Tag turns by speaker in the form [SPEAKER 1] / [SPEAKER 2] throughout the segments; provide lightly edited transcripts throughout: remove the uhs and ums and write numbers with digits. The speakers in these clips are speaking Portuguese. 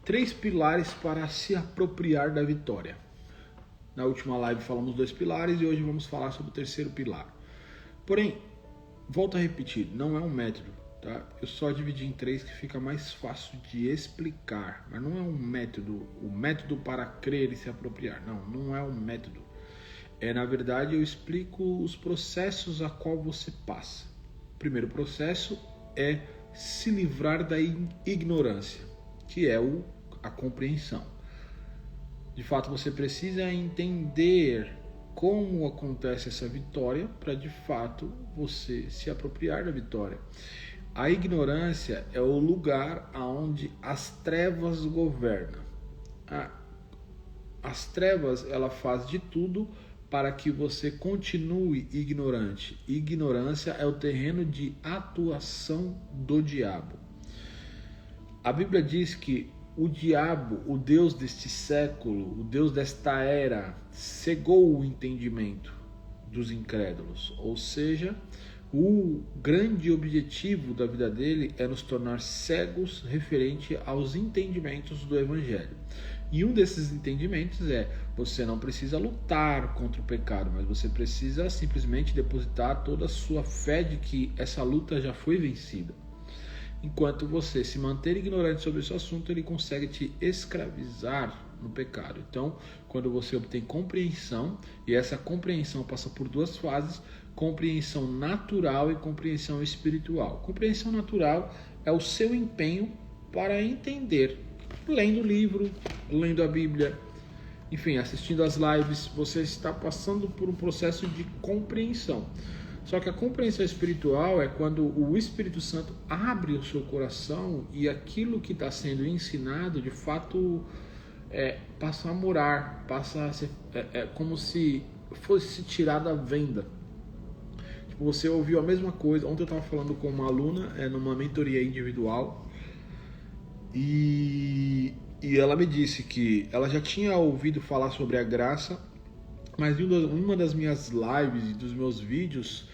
[SPEAKER 1] 3 pilares para se apropriar da vitória. Na última live falamos 2 pilares e hoje vamos falar sobre o terceiro pilar. Porém, volto a repetir, não é um método, tá? Eu só dividi em 3 que fica mais fácil de explicar, mas não é um método, o método para crer e se apropriar. Não é um método. Na verdade, eu explico os processos a qual você passa. O primeiro processo é se livrar da ignorância, que é a compreensão. De fato, você precisa entender como acontece essa vitória para, de fato, você se apropriar da vitória. A ignorância é o lugar onde as trevas governam. As trevas, ela faz de tudo para que você continue ignorante. Ignorância é o terreno de atuação do diabo. A Bíblia diz que o diabo, o Deus deste século, o Deus desta era, cegou o entendimento dos incrédulos. Ou seja, o grande objetivo da vida dele é nos tornar cegos referente aos entendimentos do Evangelho. E um desses entendimentos é: você não precisa lutar contra o pecado, mas você precisa simplesmente depositar toda a sua fé de que essa luta já foi vencida. Enquanto você se manter ignorante sobre esse assunto, ele consegue te escravizar no pecado. Então, quando você obtém compreensão, e essa compreensão passa por 2 fases, compreensão natural e compreensão espiritual. Compreensão natural é o seu empenho para entender, lendo o livro, lendo a Bíblia, enfim, assistindo às lives, você está passando por um processo de compreensão. Só que a compreensão espiritual é quando o Espírito Santo abre o seu coração e aquilo que está sendo ensinado, de fato, passa a morar, passa a ser, como se fosse tirado à venda. Tipo, você ouviu a mesma coisa. Ontem eu estava falando com uma aluna numa mentoria individual e ela me disse que ela já tinha ouvido falar sobre a graça, mas em uma das minhas lives e dos meus vídeos,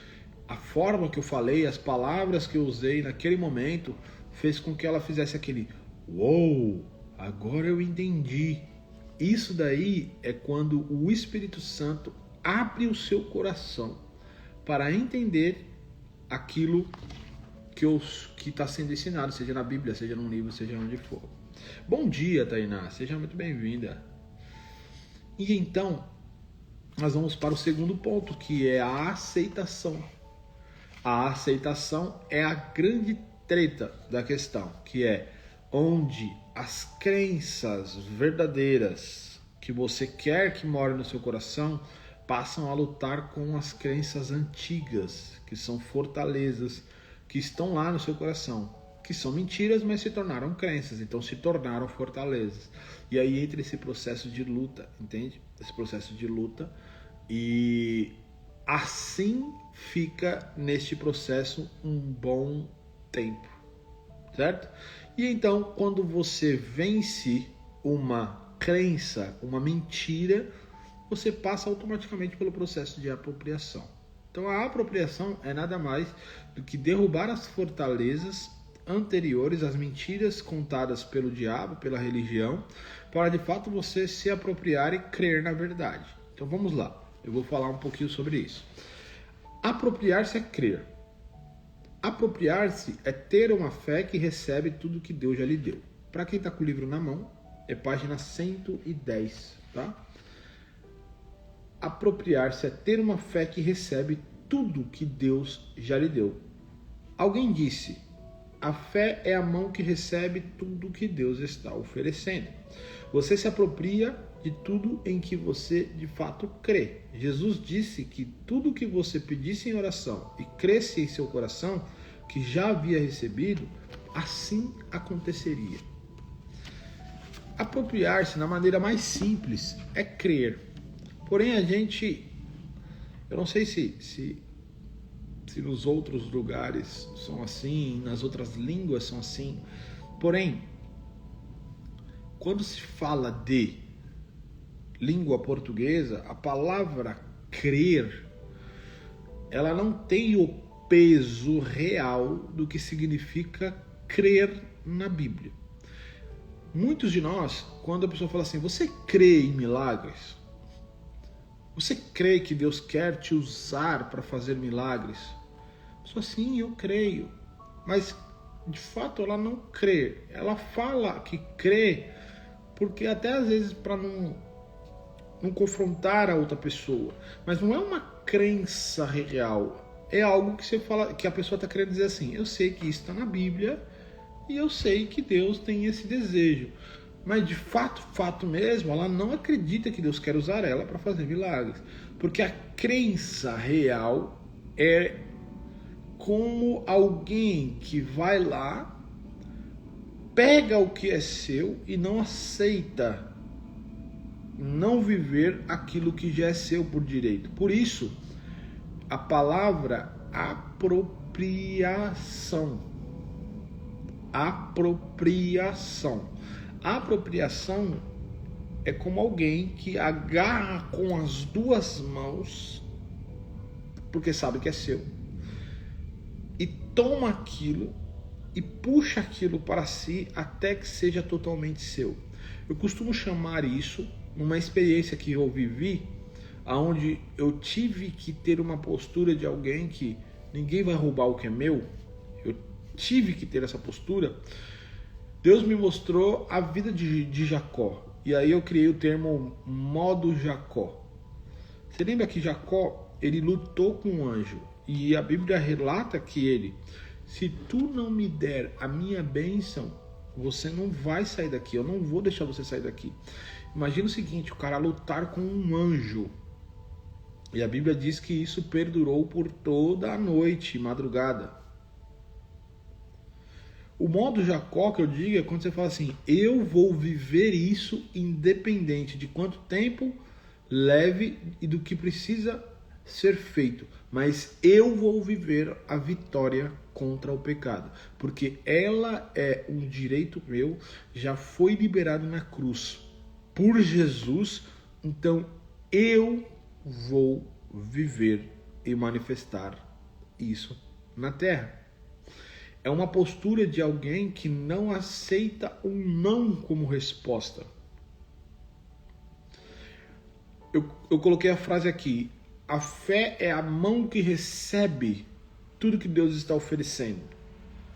[SPEAKER 1] a forma que eu falei, as palavras que eu usei naquele momento, fez com que ela fizesse aquele uou, agora eu entendi. Isso daí é quando o Espírito Santo abre o seu coração para entender aquilo que está sendo ensinado, seja na Bíblia, seja num livro, seja onde for. Bom dia, Tainá, seja muito bem-vinda. E então, nós vamos para o segundo ponto, que é a aceitação. A aceitação é a grande treta da questão, que é onde as crenças verdadeiras que você quer que morem no seu coração passam a lutar com as crenças antigas, que são fortalezas, que estão lá no seu coração, que são mentiras, mas se tornaram crenças, então se tornaram fortalezas. E aí entra esse processo de luta, entende? Esse processo de luta, e assim fica neste processo um bom tempo, certo? E então, quando você vence uma crença, uma mentira, você passa automaticamente pelo processo de apropriação. Então, a apropriação é nada mais do que derrubar as fortalezas anteriores, as mentiras contadas pelo diabo, pela religião, para de fato você se apropriar e crer na verdade. Então vamos lá, eu vou falar um pouquinho sobre isso. Apropriar-se é crer. Apropriar-se é ter uma fé que recebe tudo que Deus já lhe deu. Para quem está com o livro na mão, é página 110, tá? Apropriar-se é ter uma fé que recebe tudo que Deus já lhe deu. Alguém disse: a fé é a mão que recebe tudo que Deus está oferecendo. Você se apropria de tudo em que você de fato crê. Jesus disse que tudo que você pedisse em oração e cresce em seu coração, que já havia recebido, assim aconteceria. Apropriar-se, na maneira mais simples, é crer. Porém, eu não sei se nos outros lugares são assim, nas outras línguas são assim, porém, quando se fala de língua portuguesa, a palavra crer, ela não tem o peso real do que significa crer na Bíblia. Muitos de nós, quando a pessoa fala assim, você crê em milagres? Você crê que Deus quer te usar para fazer milagres? Só assim, eu creio. Mas, de fato, ela não crê. Ela fala que crê, porque até às vezes para não confrontar a outra pessoa. Mas não é uma crença real. É algo que você fala, que a pessoa está querendo dizer assim, eu sei que isso está na Bíblia e eu sei que Deus tem esse desejo. Mas de fato mesmo, ela não acredita que Deus quer usar ela para fazer milagres. Porque a crença real é como alguém que vai lá, pega o que é seu e não aceita não viver aquilo que já é seu por direito. Por isso, a palavra apropriação. Apropriação. Apropriação é como alguém que agarra com as duas mãos, porque sabe que é seu, e toma aquilo e puxa aquilo para si até que seja totalmente seu. Eu costumo chamar isso, numa experiência que eu vivi, onde eu tive que ter uma postura de alguém que ninguém vai roubar o que é meu. Eu tive que ter essa postura. Deus me mostrou a vida de Jacó. E aí eu criei o termo modo Jacó. Você lembra que Jacó, ele lutou com um anjo. E a Bíblia relata que ele, se tu não me der a minha bênção, você não vai sair daqui. Eu não vou deixar você sair daqui. Imagina o seguinte, o cara lutar com um anjo. E a Bíblia diz que isso perdurou por toda a noite, madrugada. O modo Jacó que eu digo é quando você fala assim, eu vou viver isso independente de quanto tempo leve e do que precisa ser feito. Mas eu vou viver a vitória contra o pecado. Porque ela é um direito meu, já foi liberado na cruz por Jesus. Então eu vou viver e manifestar isso na terra. É uma postura de alguém que não aceita um não como resposta. Eu coloquei a frase aqui. A fé é a mão que recebe tudo que Deus está oferecendo.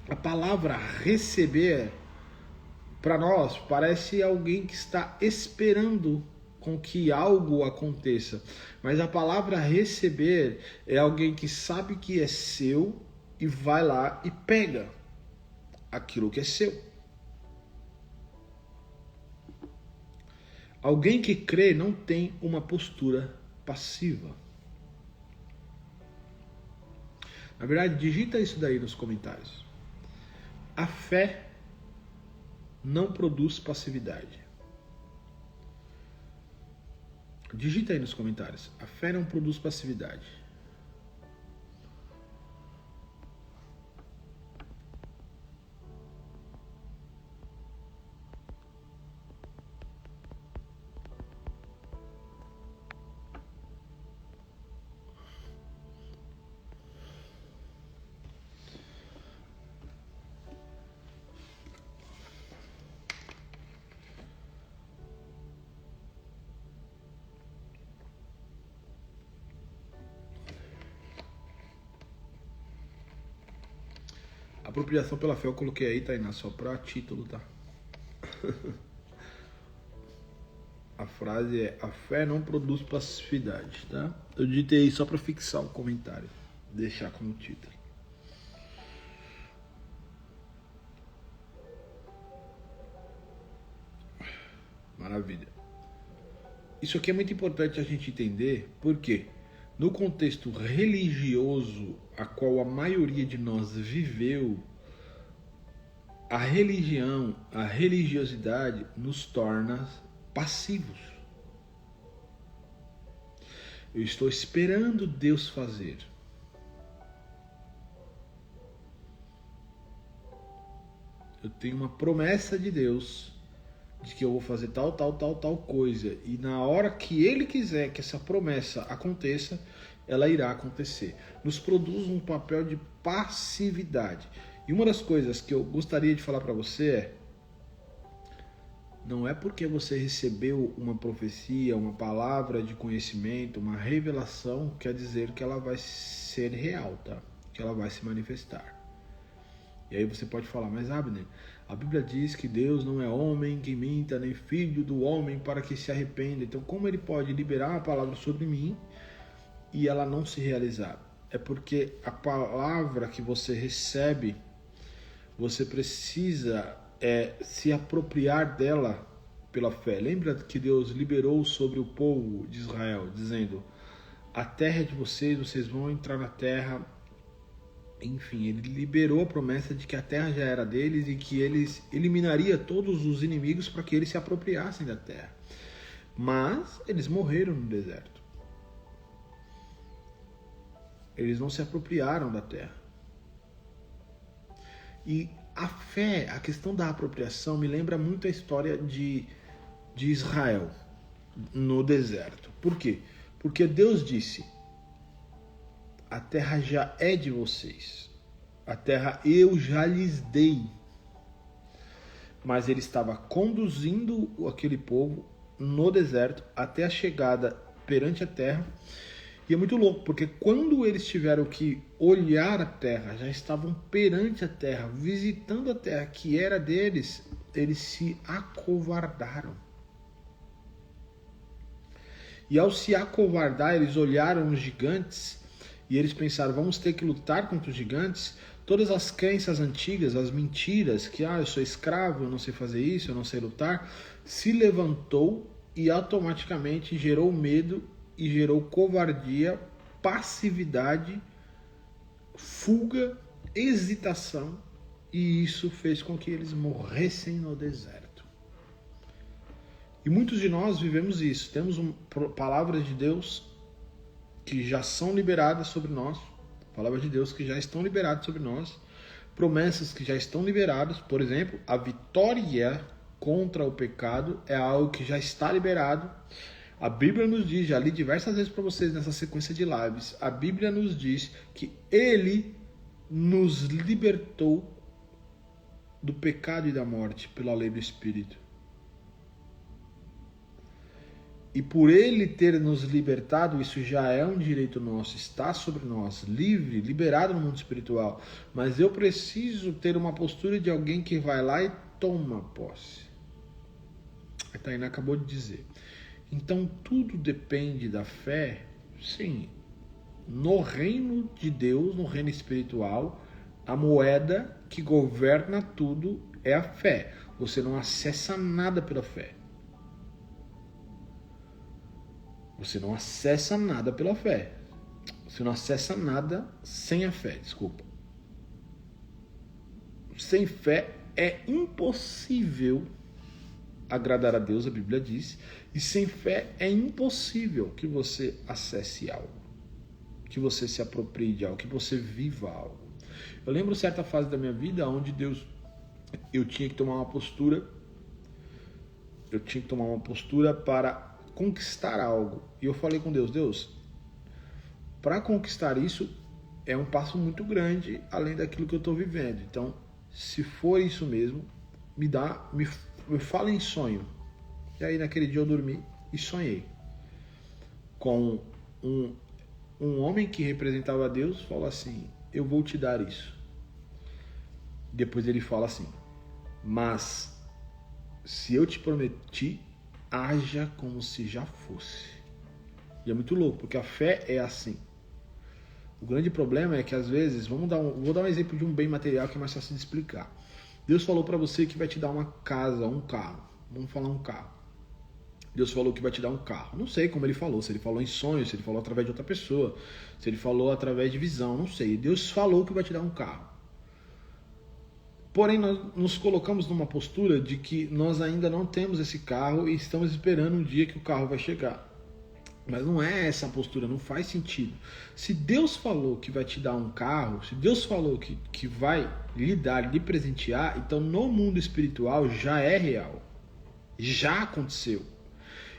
[SPEAKER 1] A palavra receber, para nós, parece alguém que está esperando com que algo aconteça. Mas a palavra receber é alguém que sabe que é seu e vai lá e pega aquilo que é seu. Alguém que crê não tem uma postura passiva. Na verdade, digita isso daí nos comentários. A fé não produz passividade. Digita aí nos comentários. A fé não produz passividade. Apropriação pela fé eu coloquei aí, Tainá, só pra título, tá? A frase é: a fé não produz passividade, tá? Eu digitei só pra fixar o comentário, deixar como título. Maravilha. Isso aqui é muito importante a gente entender, porque no contexto religioso a qual a maioria de nós viveu, a religião, a religiosidade nos torna passivos. Eu estou esperando Deus fazer. Eu tenho uma promessa de Deus de que eu vou fazer tal coisa, e na hora que Ele quiser que essa promessa aconteça, ela irá acontecer. Nos produz um papel de passividade. E uma das coisas que eu gostaria de falar para você é: Não é porque você recebeu uma profecia, uma palavra de conhecimento, uma revelação, quer dizer que ela vai ser real, tá? Que ela vai se manifestar. E aí você pode falar, mas Abner, a Bíblia diz que Deus não é homem que minta, nem filho do homem para que se arrependa. Então como ele pode liberar a palavra sobre mim e ela não se realizar? É porque a palavra que você recebe, você precisa se apropriar dela pela fé. Lembra que Deus liberou sobre o povo de Israel, dizendo, a terra é de vocês, vocês vão entrar na terra. Enfim, ele liberou a promessa de que a terra já era deles e que eles eliminaria todos os inimigos para que eles se apropriassem da terra. Mas eles morreram no deserto. Eles não se apropriaram da terra. E a fé, a questão da apropriação, me lembra muito a história de Israel no deserto. Por quê? Porque Deus disse, a terra já é de vocês. A terra eu já lhes dei. Mas ele estava conduzindo aquele povo no deserto até a chegada perante a terra. E é muito louco, porque quando eles tiveram que olhar a terra, já estavam perante a terra, visitando a terra que era deles, eles se acovardaram. E ao se acovardar, eles olharam os gigantes e eles pensaram, vamos ter que lutar contra os gigantes. Todas as crenças antigas, as mentiras, que eu sou escravo, eu não sei fazer isso, eu não sei lutar, se levantou e automaticamente gerou medo e gerou covardia, passividade, fuga, hesitação, e isso fez com que eles morressem no deserto. E muitos de nós vivemos isso, temos palavras de Deus que já são liberadas sobre nós, palavras de Deus que já estão liberadas sobre nós, promessas que já estão liberadas, por exemplo, a vitória contra o pecado é algo que já está liberado. A Bíblia nos diz, já li diversas vezes para vocês nessa sequência de lives, a Bíblia nos diz que Ele nos libertou do pecado e da morte pela lei do Espírito. E por Ele ter nos libertado, isso já é um direito nosso, está sobre nós, livre, liberado no mundo espiritual. Mas eu preciso ter uma postura de alguém que vai lá e toma posse. A Tainá acabou de dizer. Então tudo depende da fé, sim. No reino de Deus, no reino espiritual, a moeda que governa tudo é a fé. Você não acessa nada pela fé. Você não acessa nada pela fé. Você não acessa nada sem a fé, desculpa. Sem fé é impossível agradar a Deus, a Bíblia diz, e sem fé é impossível que você acesse algo, que você se aproprie de algo, que você viva algo. Eu lembro certa fase da minha vida onde eu tinha que tomar uma postura, para conquistar algo. E eu falei com Deus, para conquistar isso é um passo muito grande além daquilo que eu estou vivendo. Então, se for isso mesmo, me fala em sonho. E aí naquele dia eu dormi e sonhei com um homem que representava Deus, falou assim, eu vou te dar isso. Depois ele fala assim, mas se eu te prometi, haja como se já fosse. E é muito louco, porque a fé é assim. O grande problema é que às vezes, vou dar um exemplo de um bem material que é mais fácil de explicar. Deus falou para você que vai te dar uma casa, um carro. Vamos falar um carro. Deus falou que vai te dar um carro. Não sei como ele falou, se ele falou em sonho, se ele falou através de outra pessoa, se ele falou através de visão, não sei. Deus falou que vai te dar um carro. Porém, nós nos colocamos numa postura de que nós ainda não temos esse carro e estamos esperando um dia que o carro vai chegar. Mas não é essa a postura, não faz sentido. Se Deus falou que vai te dar um carro, se Deus falou que vai lhe dar, lhe presentear, então no mundo espiritual já é real. Já aconteceu.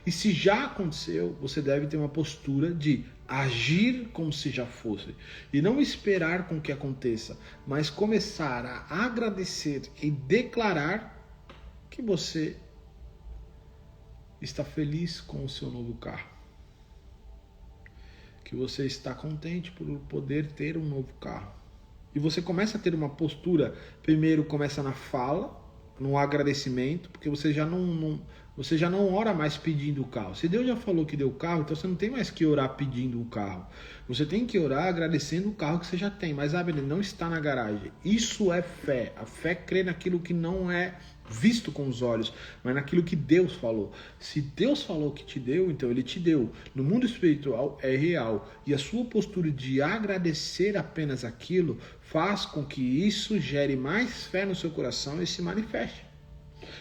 [SPEAKER 1] E se já aconteceu, você deve ter uma postura de agir como se já fosse. E não esperar com que aconteça, mas começar a agradecer e declarar que você está feliz com o seu novo carro. Que você está contente por poder ter um novo carro. E você começa a ter uma postura, primeiro começa na fala, no agradecimento, porque você já não ora mais pedindo o carro. Se Deus já falou que deu o carro, então você não tem mais que orar pedindo o carro. Você tem que orar agradecendo o carro que você já tem. Mas, ele não está na garagem. Isso é fé. A fé crê naquilo que não é visto com os olhos, mas naquilo que Deus falou. Se Deus falou que te deu, então Ele te deu. No mundo espiritual é real. E a sua postura de agradecer apenas aquilo faz com que isso gere mais fé no seu coração e se manifeste.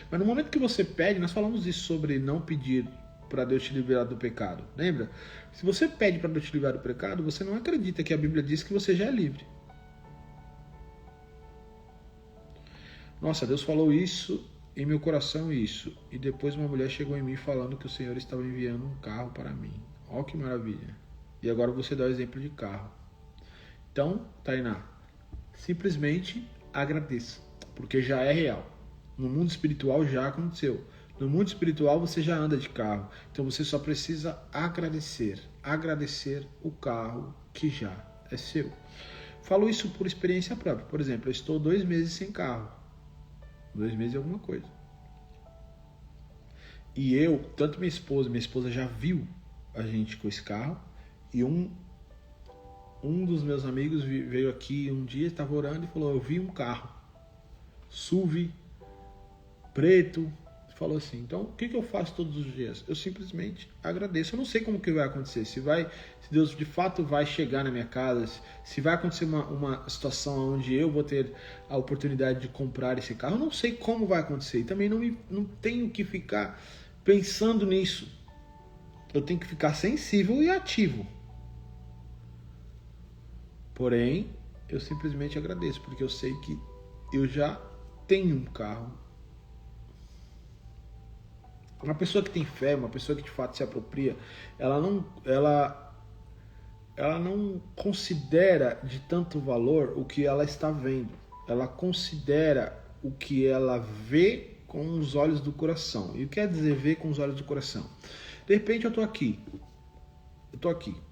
[SPEAKER 1] Mas no momento que você pede, nós falamos isso sobre não pedir para Deus te livrar do pecado. Lembra? Se você pede para Deus te livrar do pecado, você não acredita que a Bíblia diz que você já é livre. Nossa, Deus falou isso em meu coração, isso. E depois uma mulher chegou em mim falando que o Senhor estava enviando um carro para mim. Olha que maravilha. E agora você dá o exemplo de carro. Então, Tainá, simplesmente agradeça, porque já é real. No mundo espiritual já aconteceu. No mundo espiritual você já anda de carro. Então você só precisa agradecer. Agradecer o carro que já é seu. Falo isso por experiência própria. Por exemplo, eu estou 2 meses sem carro. 2 meses é alguma coisa. E eu, tanto minha esposa já viu a gente com esse carro. E um dos meus amigos veio aqui um dia, estava orando e falou: eu vi um carro SUV preto. Falou assim: então o que eu faço todos os dias? Eu simplesmente agradeço. Eu não sei como que vai acontecer, se Deus de fato vai chegar na minha casa, se vai acontecer uma situação onde eu vou ter a oportunidade de comprar esse carro. Eu não sei como vai acontecer e também não tenho que ficar pensando nisso. Eu tenho que ficar sensível e ativo. Porém, eu simplesmente agradeço, porque eu sei que eu já tenho um carro. Uma pessoa que tem fé, uma pessoa que de fato se apropria, ela não considera de tanto valor o que ela está vendo. Ela considera o que ela vê com os olhos do coração. E o que quer dizer ver com os olhos do coração? De repente eu estou aqui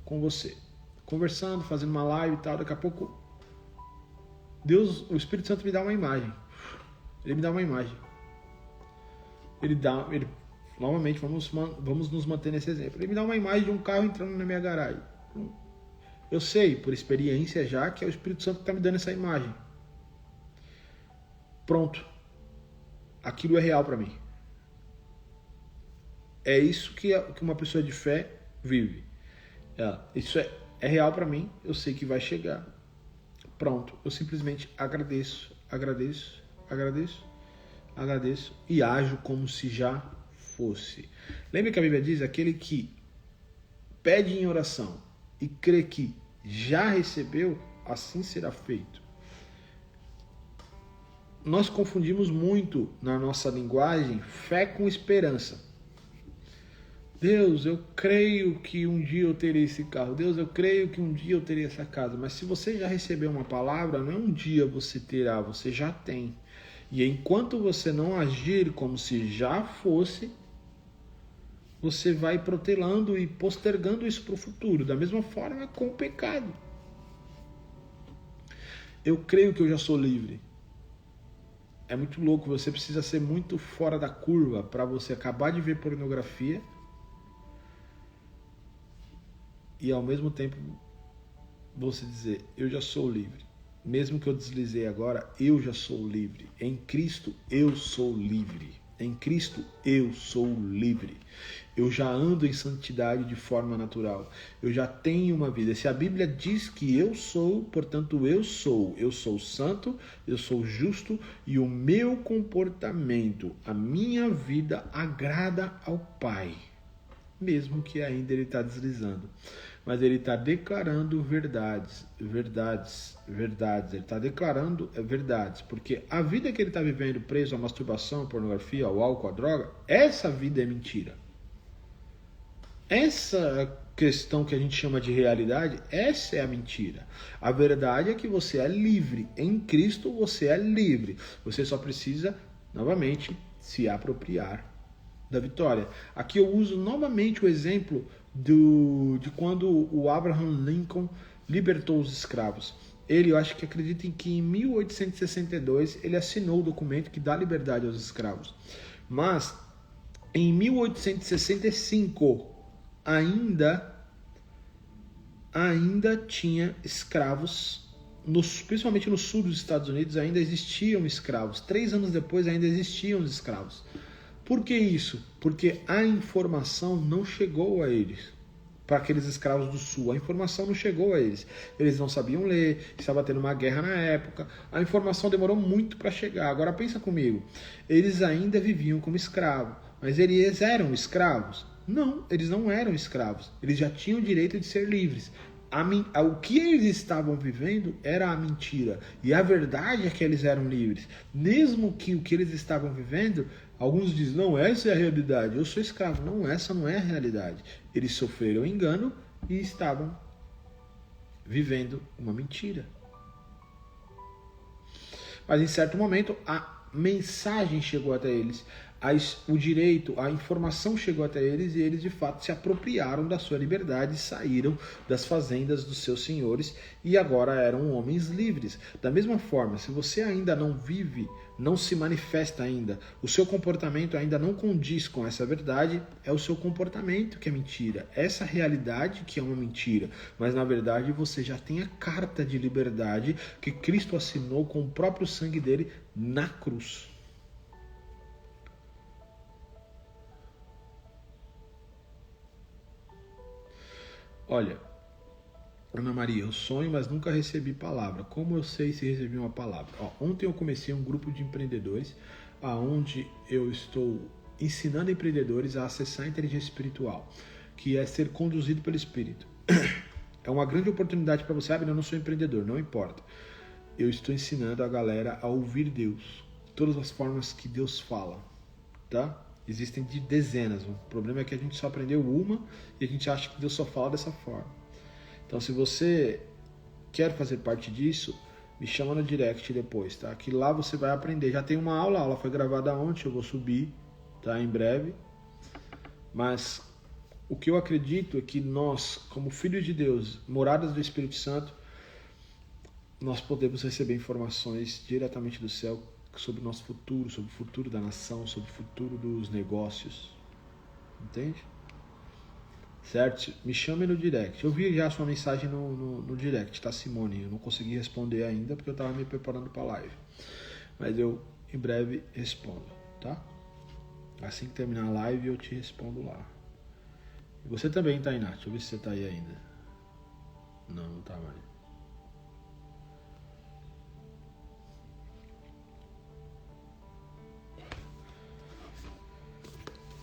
[SPEAKER 1] com você, conversando, fazendo uma live e tal. Daqui a pouco Deus, o Espírito Santo me dá uma imagem. Ele me dá uma imagem. Novamente, vamos nos manter nesse exemplo. Ele me dá uma imagem de um carro entrando na minha garagem. Eu sei, por experiência já, que é o Espírito Santo que está me dando essa imagem. Pronto. Aquilo é real para mim. É isso que uma pessoa de fé vive. Isso é real para mim, eu sei que vai chegar. Pronto. Eu simplesmente agradeço e ajo como se já fosse. Lembra que a Bíblia diz: aquele que pede em oração e crê que já recebeu, assim será feito. Nós confundimos muito na nossa linguagem fé com esperança. Deus, eu creio que um dia eu terei esse carro. Deus, eu creio que um dia eu terei essa casa. Mas se você já recebeu uma palavra, não é um dia você terá, você já tem. E enquanto você não agir como se já fosse, você vai protelando e postergando isso para o futuro. Da mesma forma com o pecado. Eu creio que eu já sou livre. É muito louco, você precisa ser muito fora da curva para você acabar de ver pornografia e ao mesmo tempo você dizer: eu já sou livre. Mesmo que eu deslizei agora, eu já sou livre. Em Cristo eu sou livre. Em Cristo eu sou livre. Eu já ando em santidade de forma natural. Eu já tenho uma vida. Se a Bíblia diz que eu sou, portanto eu sou. Eu sou santo, eu sou justo e o meu comportamento, a minha vida agrada ao Pai. Mesmo que ainda ele está deslizando. Mas ele está declarando verdades. Ele está declarando verdades. Porque a vida que ele está vivendo preso à masturbação, à pornografia, ao álcool, à droga, essa vida é mentira. Essa questão que a gente chama de realidade, essa é a mentira. A verdade é que você é livre. Em Cristo você é livre. Você só precisa, novamente, se apropriar. da vitória. Aqui eu uso novamente o exemplo de quando o Abraham Lincoln libertou os escravos. Ele, eu acho que acreditem que em 1862 ele assinou o documento que dá liberdade aos escravos. Mas em 1865 ainda tinha escravos, principalmente no sul dos Estados Unidos ainda existiam escravos. 3 anos depois ainda existiam os escravos. Por que isso? Porque a informação não chegou a eles. Para aqueles escravos do sul, a informação não chegou a eles. Eles não sabiam ler, estava tendo uma guerra na época. A informação demorou muito para chegar. Agora pensa comigo, eles ainda viviam como escravos, mas eles eram escravos? Não, eles não eram escravos. Eles já tinham o direito de ser livres. O que eles estavam vivendo era a mentira. E a verdade é que eles eram livres. Mesmo que o que eles estavam vivendo, alguns dizem, não, essa é a realidade. Eu sou escravo. Não, essa não é a realidade. Eles sofreram engano e estavam vivendo uma mentira. Mas em certo momento, a mensagem chegou até eles. O direito, a informação chegou até eles e eles de fato se apropriaram da sua liberdade e saíram das fazendas dos seus senhores e agora eram homens livres. Da mesma forma, se você ainda não vive, não se manifesta ainda, o seu comportamento ainda não condiz com essa verdade, é o seu comportamento que é mentira, essa realidade que é uma mentira, mas na verdade você já tem a carta de liberdade que Cristo assinou com o próprio sangue dele na cruz. Olha, Ana Maria, eu sonho, mas nunca recebi palavra. Como eu sei se recebi uma palavra? Ontem eu comecei um grupo de empreendedores, onde eu estou ensinando empreendedores a acessar a inteligência espiritual, que é ser conduzido pelo Espírito. É uma grande oportunidade para você. Eu não sou empreendedor, não importa. Eu estou ensinando a galera a ouvir Deus, todas as formas que Deus fala, tá? Existem de dezenas. O problema é que a gente só aprendeu uma e a gente acha que Deus só fala dessa forma. Então, se você quer fazer parte disso, me chama no direct depois, tá? Que lá você vai aprender. Já tem uma aula, a aula foi gravada ontem, eu vou subir, tá? Em breve. Mas o que eu acredito é que nós, como filhos de Deus, moradas do Espírito Santo, nós podemos receber informações diretamente do céu sobre o nosso futuro, sobre o futuro da nação, sobre o futuro dos negócios. Entende? Certo? Me chame no direct. Eu vi já a sua mensagem no direct, tá, Simone? Eu não consegui responder ainda porque eu estava me preparando para a live. Mas eu em breve respondo, tá? Assim que terminar a live eu te respondo lá. E você também, Tainá. Deixa eu ver se você tá aí ainda. Não tá mais.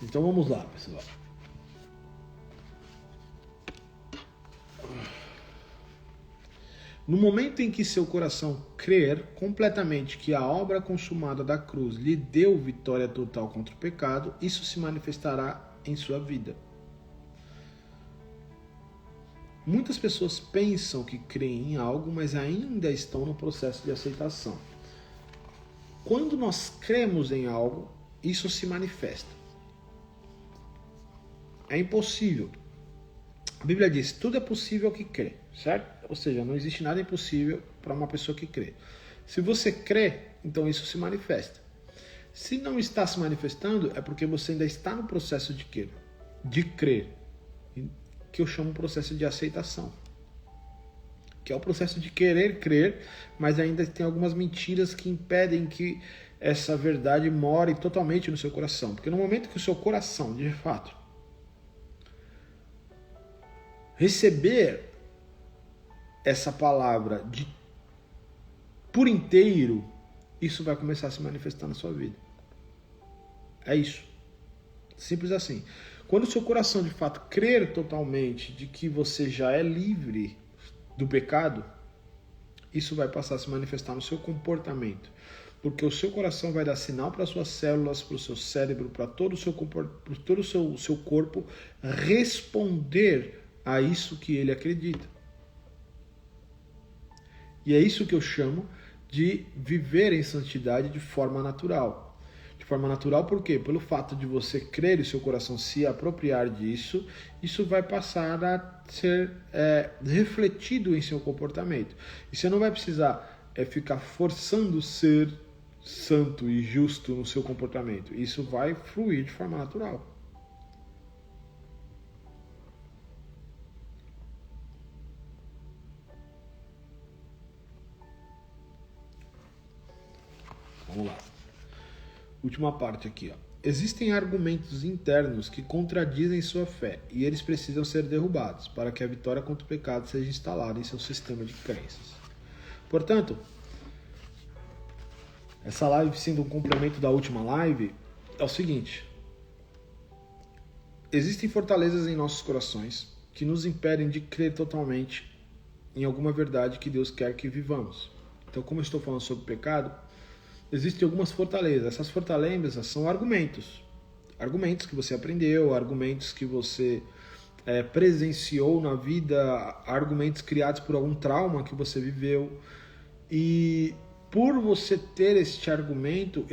[SPEAKER 1] Então vamos lá, pessoal. No momento em que seu coração crer completamente que a obra consumada da cruz lhe deu vitória total contra o pecado, isso se manifestará em sua vida. Muitas pessoas pensam que creem em algo, mas ainda estão no processo de aceitação. Quando nós cremos em algo, isso se manifesta. É impossível. A Bíblia diz, tudo é possível ao que crê, certo? Ou seja, não existe nada impossível para uma pessoa que crê. Se você crê, então isso se manifesta. Se não está se manifestando, é porque você ainda está no processo de crer, que eu chamo de processo de aceitação. Que é o processo de querer crer, mas ainda tem algumas mentiras que impedem que essa verdade more totalmente no seu coração. Porque no momento que o seu coração, de fato, receber essa palavra por inteiro, isso vai começar a se manifestar na sua vida. É isso. Simples assim. Quando o seu coração de fato crer totalmente de que você já é livre do pecado, isso vai passar a se manifestar no seu comportamento. Porque o seu coração vai dar sinal para as suas células, para o seu cérebro, para todo o seu corpo responder a isso que ele acredita. E é isso que eu chamo de viver em santidade de forma natural. de forma natural. Por quê? Pelo fato de você crer e seu coração se apropriar disso, isso vai passar a ser refletido em seu comportamento. E você não vai precisar ficar forçando ser santo e justo no seu comportamento. Isso vai fluir de forma natural. Vamos lá. Última parte aqui, ó. Existem argumentos internos que contradizem sua fé e eles precisam ser derrubados para que a vitória contra o pecado seja instalada em seu sistema de crenças. Portanto, essa live sendo um complemento da última live, é o seguinte: existem fortalezas em nossos corações que nos impedem de crer totalmente em alguma verdade que Deus quer que vivamos. Então, como eu estou falando sobre pecado, existem algumas fortalezas. Essas fortalezas são argumentos. Argumentos que você aprendeu, argumentos que você presenciou na vida, argumentos criados por algum trauma que você viveu. E por você ter esse argumento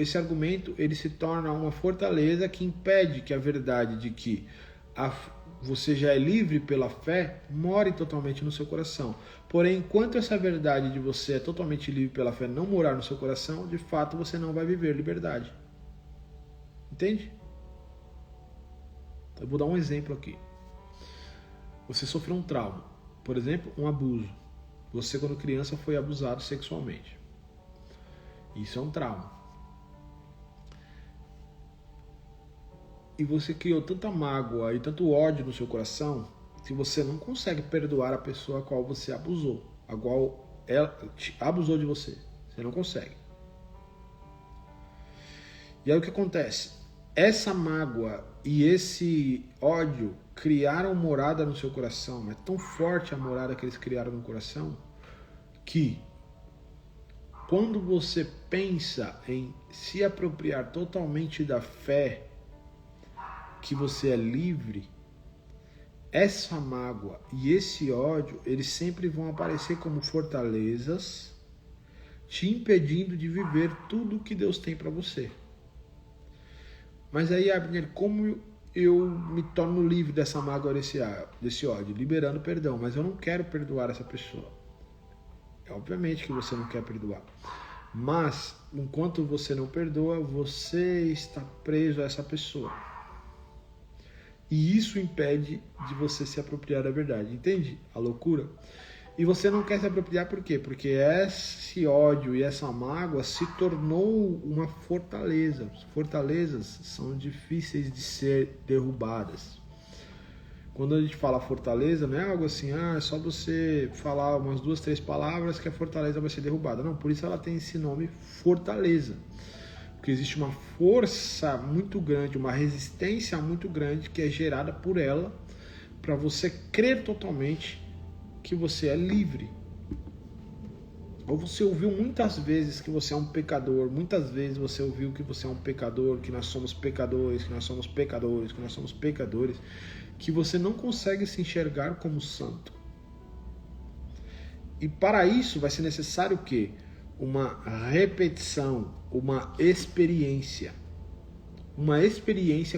[SPEAKER 1] ele se torna uma fortaleza que impede que a verdade de que você já é livre pela fé more totalmente no seu coração. Porém, enquanto essa verdade de você é totalmente livre pela fé não morar no seu coração, de fato você não vai viver liberdade. Entende? Eu vou dar um exemplo aqui. Você sofreu um trauma, por exemplo, um abuso. Você, quando criança, foi abusado sexualmente. Isso é um trauma. E você criou tanta mágoa e tanto ódio no seu coração que você não consegue perdoar a pessoa a qual você abusou, a qual ela abusou de você. Você não consegue. E aí o que acontece? Essa mágoa e esse ódio criaram morada no seu coração. É tão forte a morada que eles criaram no coração que quando você pensa em se apropriar totalmente da fé, que você é livre, essa mágoa e esse ódio, eles sempre vão aparecer como fortalezas, te impedindo de viver tudo que Deus tem para você. Mas aí, Abner, como eu me torno livre dessa mágoa, desse ódio? Liberando perdão, mas eu não quero perdoar essa pessoa. Obviamente que você não quer perdoar. Mas, enquanto você não perdoa, você está preso a essa pessoa. E isso impede de você se apropriar da verdade. Entende a loucura? E você não quer se apropriar por quê? Porque esse ódio e essa mágoa se tornou uma fortaleza. Fortalezas são difíceis de ser derrubadas. Quando a gente fala fortaleza, não é algo assim, é só você falar umas 2, 3 palavras que a fortaleza vai ser derrubada. Não, por isso ela tem esse nome fortaleza. Porque existe uma força muito grande, uma resistência muito grande que é gerada por ela para você crer totalmente que você é livre. Ou você ouviu muitas vezes que você é um pecador, muitas vezes você ouviu que você é um pecador, que nós somos pecadores, que nós somos pecadores, que nós somos pecadores, que você não consegue se enxergar como santo. E para isso vai ser necessário o quê? Uma repetição, uma experiência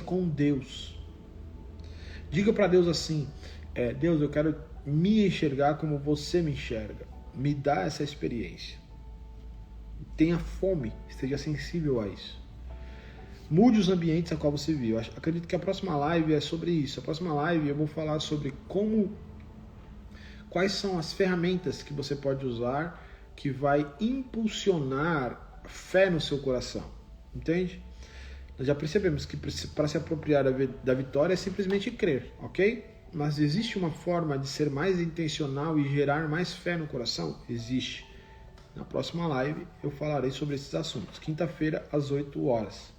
[SPEAKER 1] com Deus. Diga para Deus assim, Deus, eu quero me enxergar como você me enxerga. Me dá essa experiência. Tenha fome, esteja sensível a isso. Mude os ambientes a qual você vive. Eu acredito que a próxima live é sobre isso. A próxima live eu vou falar sobre quais são as ferramentas que você pode usar que vai impulsionar fé no seu coração. Entende? Nós já percebemos que para se apropriar da vitória é simplesmente crer, ok? Mas existe uma forma de ser mais intencional e gerar mais fé no coração? Existe. Na próxima live eu falarei sobre esses assuntos. Quinta-feira, às 8 horas.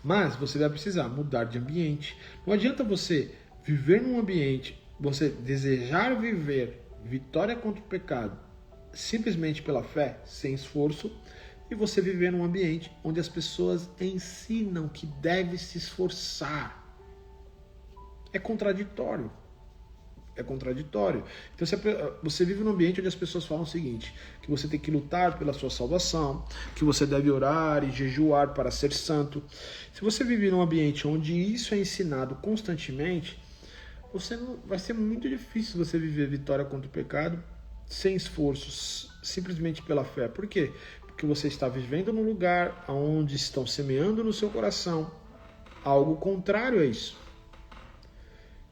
[SPEAKER 1] Mas você vai precisar mudar de ambiente. Não adianta você viver num ambiente, você desejar viver vitória contra o pecado simplesmente pela fé, sem esforço, e você viver num ambiente onde as pessoas ensinam que deve se esforçar. É contraditório. É contraditório. Então você vive num ambiente onde as pessoas falam o seguinte, que você tem que lutar pela sua salvação, que você deve orar e jejuar para ser santo. Se você vive num ambiente onde isso é ensinado constantemente, vai ser muito difícil você viver vitória contra o pecado sem esforços, simplesmente pela fé. Por quê? Porque você está vivendo num lugar onde estão semeando no seu coração algo contrário a isso.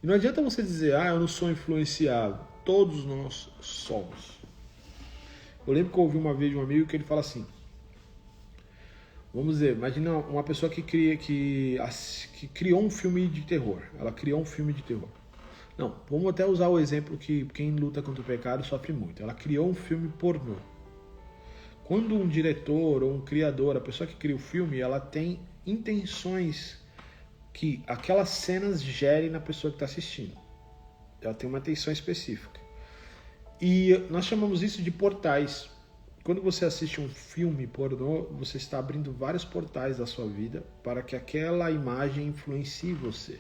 [SPEAKER 1] E não adianta você dizer, eu não sou influenciável. Todos nós somos. Eu lembro que eu ouvi uma vez de um amigo que ele fala assim, vamos dizer, imagina uma pessoa que criou um filme de terror. Ela criou um filme de terror. Não, vamos até usar o exemplo que quem luta contra o pecado sofre muito. Ela criou um filme pornô. Quando um diretor ou um criador, a pessoa que cria o filme, ela tem intenções que aquelas cenas gerem na pessoa que está assistindo. Ela tem uma intenção específica. E nós chamamos isso de portais. Quando você assiste um filme pornô, você está abrindo vários portais da sua vida para que aquela imagem influencie você.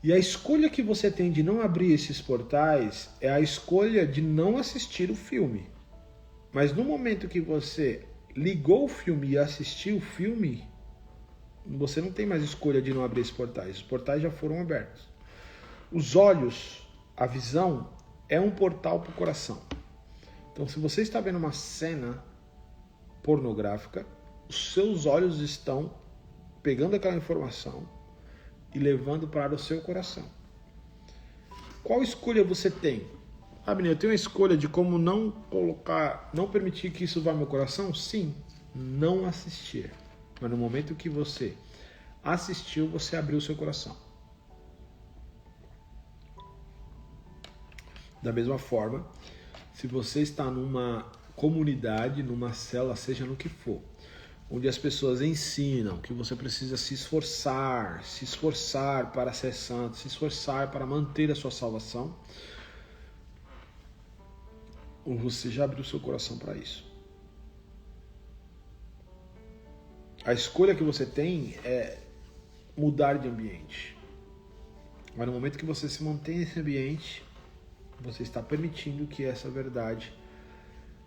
[SPEAKER 1] E a escolha que você tem de não abrir esses portais é a escolha de não assistir o filme. Mas no momento que você ligou o filme e assistiu o filme, você não tem mais escolha de não abrir esses portais. Os portais já foram abertos. Os olhos, a visão, é um portal para o coração. Então, se você está vendo uma cena pornográfica, os seus olhos estão pegando aquela informação e levando para o seu coração. Qual escolha você tem? Menina, eu tenho a escolha de como não permitir que isso vá ao meu coração? Sim, não assistir. Mas no momento que você assistiu, você abriu o seu coração. Da mesma forma, se você está numa comunidade, numa célula, seja no que for, onde as pessoas ensinam que você precisa se esforçar para ser santo, se esforçar para manter a sua salvação, ou você já abriu seu coração para isso. A escolha que você tem é mudar de ambiente. Mas no momento que você se mantém nesse ambiente, você está permitindo que essa verdade,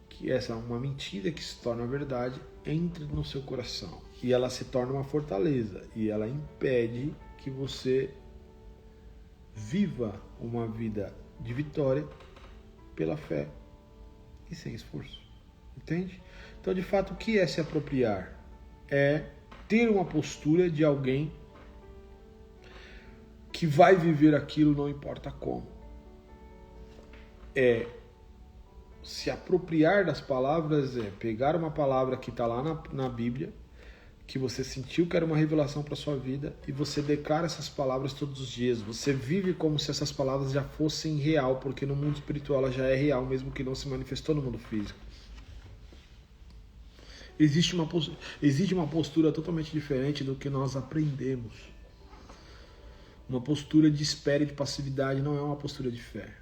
[SPEAKER 1] que essa uma mentira que se torna verdade, entre no seu coração. E ela se torna uma fortaleza. E ela impede que você viva uma vida de vitória pela fé e sem esforço. Entende? Então, de fato, o que é se apropriar? É ter uma postura de alguém que vai viver aquilo não importa como. É se apropriar das palavras, é pegar uma palavra que está lá na Bíblia, que você sentiu que era uma revelação para a sua vida, e você declara essas palavras todos os dias. Você vive como se essas palavras já fossem real, porque no mundo espiritual ela já é real, mesmo que não se manifestou no mundo físico. Existe uma postura totalmente diferente do que nós aprendemos. Uma postura de espera e de passividade não é uma postura de fé.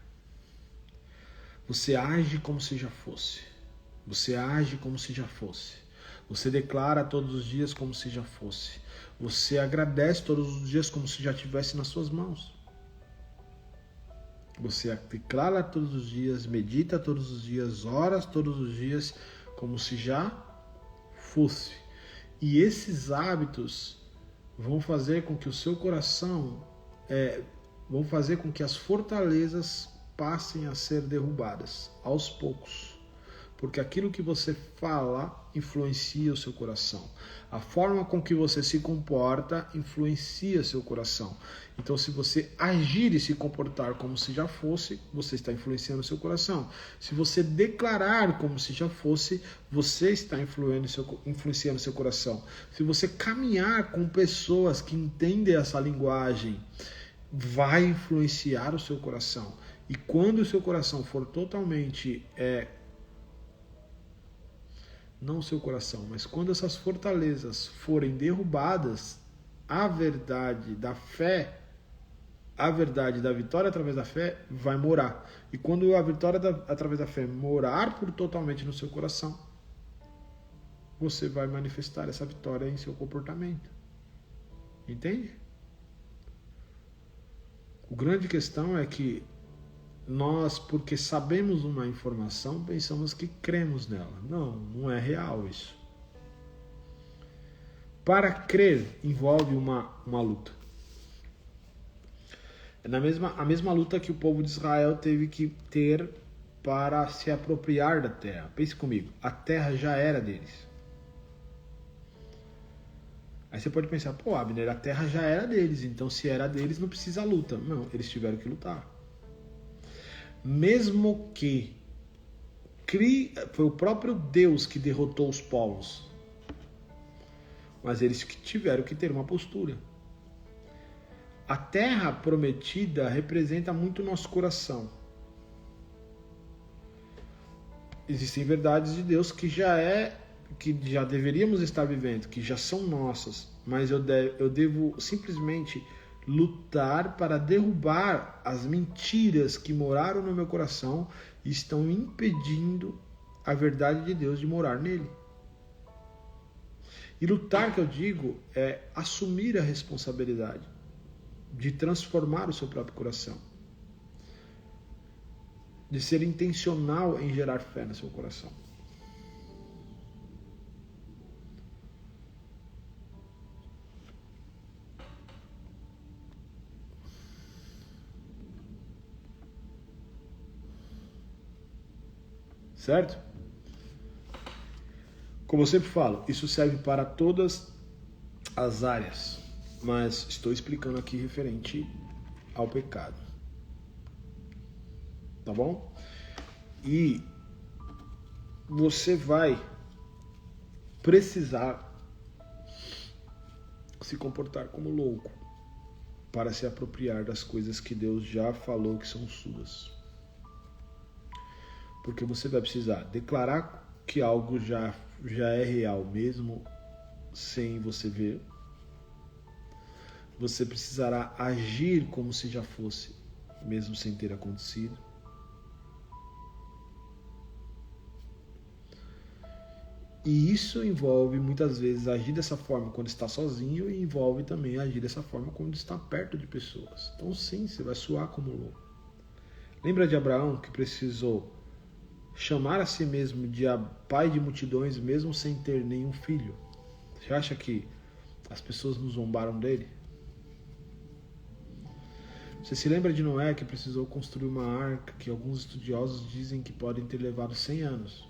[SPEAKER 1] Você age como se já fosse. Você age como se já fosse. Você declara todos os dias como se já fosse. Você agradece todos os dias como se já tivesse nas suas mãos. Você declara todos os dias, medita todos os dias, ora todos os dias como se já fosse. E esses hábitos vão fazer com que o seu coração, vão fazer com que as fortalezas passem a ser derrubadas aos poucos, porque aquilo que você fala influencia o seu coração. A forma com que você se comporta influencia seu coração. Então, se você agir e se comportar como se já fosse, você está influenciando o seu coração. Se você declarar como se já fosse, você está influenciando seu coração. Se você caminhar com pessoas que entendem essa linguagem, vai influenciar o seu coração. E quando o seu coração for totalmente, não o seu coração, mas quando essas fortalezas forem derrubadas, a verdade da fé, a verdade da vitória através da fé vai morar. E quando a vitória através da fé morar totalmente no seu coração, você vai manifestar essa vitória em seu comportamento. Entende? O grande questão é que nós, porque sabemos uma informação, pensamos que cremos nela. Não, não é real isso. Para crer envolve uma luta. É a mesma luta que o povo de Israel teve que ter para se apropriar da terra. Pense comigo, a terra já era deles. Aí você pode pensar, pô, Abner, a terra já era deles, então se era deles não precisa luta. Não, eles tiveram que lutar. Mesmo que foi o próprio Deus que derrotou os povos, mas eles tiveram que ter uma postura. A terra prometida representa muito o nosso coração. Existem verdades de Deus que já deveríamos estar vivendo, que já são nossas, mas eu devo simplesmente lutar para derrubar as mentiras que moraram no meu coração e estão impedindo a verdade de Deus de morar nele. E lutar, que eu digo, é assumir a responsabilidade de transformar o seu próprio coração, de ser intencional em gerar fé no seu coração. Certo? Como eu sempre falo, isso serve para todas as áreas, mas estou explicando aqui referente ao pecado. Tá bom? E você vai precisar se comportar como louco para se apropriar das coisas que Deus já falou que são suas. Porque você vai precisar declarar que algo já é real mesmo sem você ver. Você precisará agir como se já fosse, mesmo sem ter acontecido. E isso envolve muitas vezes agir dessa forma quando está sozinho e envolve também agir dessa forma quando está perto de pessoas. Então sim, você vai soar como louco. Lembra de Abraão que precisou chamar a si mesmo de pai de multidões mesmo sem ter nenhum filho? Você acha que as pessoas não zombaram dele? Você se lembra de Noé que precisou construir uma arca que alguns estudiosos dizem que podem ter levado 100 anos?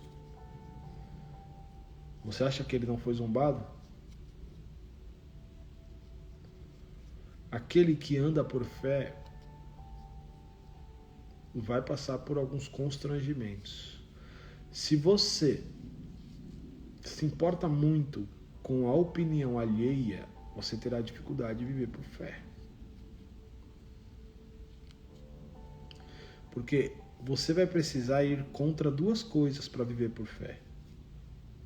[SPEAKER 1] Você acha que ele não foi zombado? Aquele que anda por fé vai passar por alguns constrangimentos. Se você se importa muito com a opinião alheia, você terá dificuldade de viver por fé. Porque você vai precisar ir contra duas coisas para viver por fé.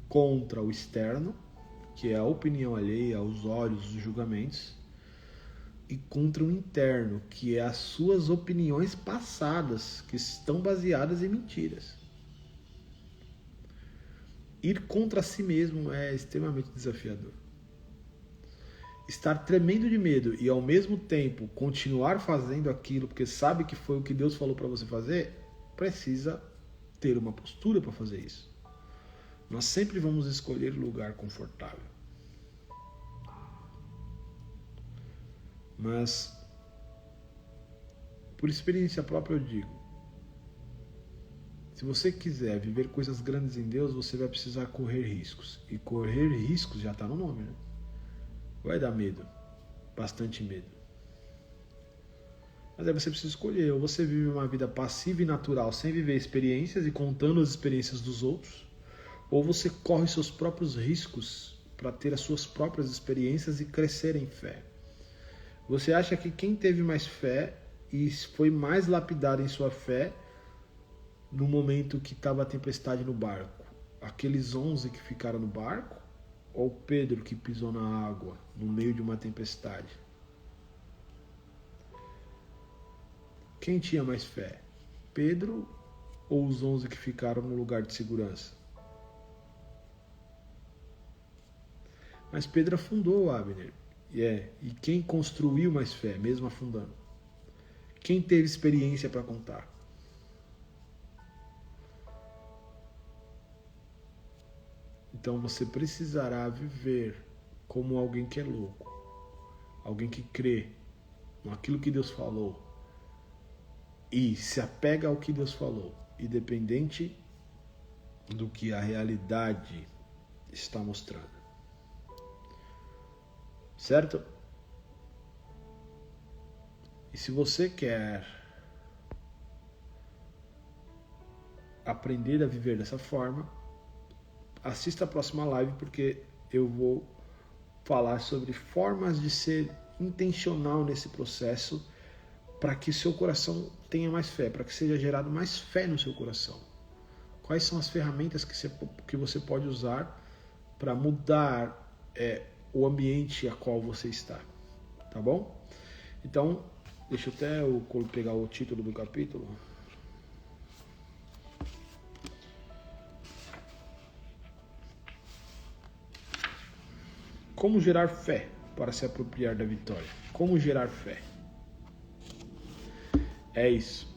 [SPEAKER 1] Contra o externo, que é a opinião alheia, os olhos, os julgamentos, e contra o interno, que é as suas opiniões passadas, que estão baseadas em mentiras. Ir contra si mesmo é extremamente desafiador. Estar tremendo de medo e ao mesmo tempo continuar fazendo aquilo porque sabe que foi o que Deus falou para você fazer, precisa ter uma postura para fazer isso. Nós sempre vamos escolher lugar confortável. Mas, por experiência própria eu digo, se você quiser viver coisas grandes em Deus, você vai precisar correr riscos. E correr riscos já está no nome, né? Vai dar medo, bastante medo. Mas aí você precisa escolher, ou você vive uma vida passiva e natural, sem viver experiências e contando as experiências dos outros, ou você corre seus próprios riscos para ter as suas próprias experiências e crescer em fé. Você acha que quem teve mais fé e foi mais lapidado em sua fé no momento que estava a tempestade no barco? Aqueles 11 que ficaram no barco? Ou Pedro que pisou na água no meio de uma tempestade? Quem tinha mais fé? Pedro ou os 11 que ficaram no lugar de segurança? Mas Pedro afundou, Abner. E quem construiu mais fé, mesmo afundando? Quem teve experiência para contar? Então você precisará viver como alguém que é louco, alguém que crê naquilo que Deus falou e se apega ao que Deus falou, independente do que a realidade está mostrando. Certo? E se você quer aprender a viver dessa forma, assista a próxima live, porque eu vou falar sobre formas de ser intencional nesse processo para que seu coração tenha mais fé, para que seja gerado mais fé no seu coração. Quais são as ferramentas que você pode usar para mudar o ambiente a qual você está, tá bom? Então, deixa eu até pegar o título do capítulo. Como gerar fé para se apropriar da vitória? Como gerar fé? É isso.